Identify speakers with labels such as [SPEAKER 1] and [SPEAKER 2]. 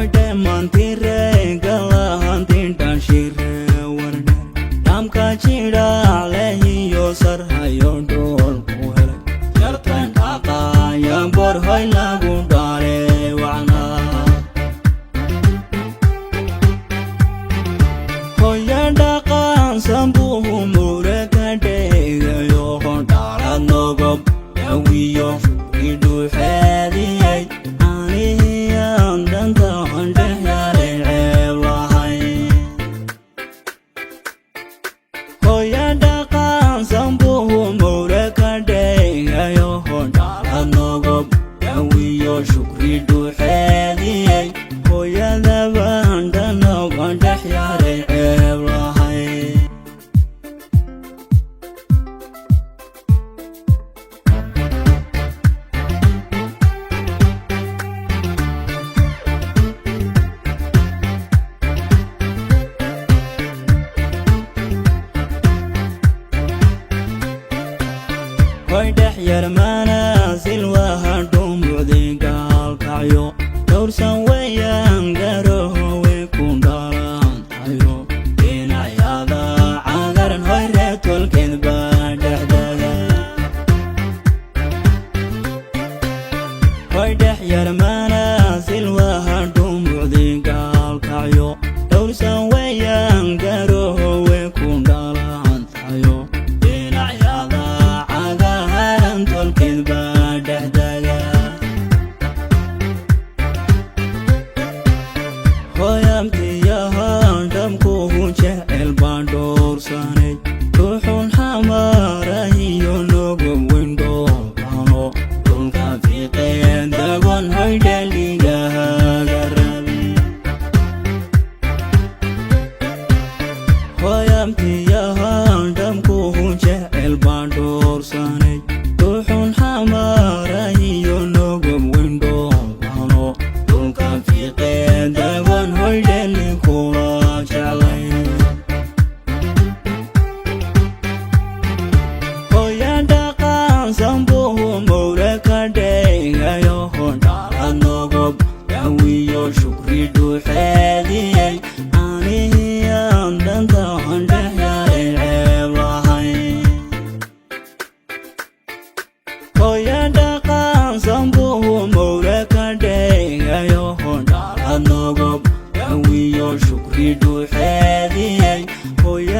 [SPEAKER 1] mantirre galahan tintan shire warne namka chida alehi yo sar hayo dol ku helay yartan taqa yang bor hoy lagu dare wana hoya daqan sambuhu mure kade yo dara nogob yawiyo idu hadiyay شكري دوحيدي ويا ذبان دنا وقدح يا ريب راهي وقدح يا المنازل وهدوم yo dorsan wayan garo we kundaran ayo inayada agaran hoyre tolken badahdaga hoydah yarmana silwa hadum udigal kayo dorsan wayan garo we kundaran ayo inayada agaran tolken badahdaga hoyamtiyahan dhamkuhu jecel baan dhoorsanay ruuxun xamarahiyo nogob windhoolano dhulka fiiqeen dagon hoydhaligahaga rabi hoyamtiyahan dhamkuhu jecel baan dhoorsanay ruuxun xamarahiyo nogob windhoolano dhulka fiiqeen dagon hoydhali kula jeclay hoya dhaqan sambuhu mowre ka dheegayo hodhala nogob yawiyo shukri dhuuxeediyey anihiyan dhanta handhex yaray ceeb lahay hoya dhaqan sambuhu mowre ka dheegayo hodhala nogob yawiyo shukri dhuuxeediyey hoya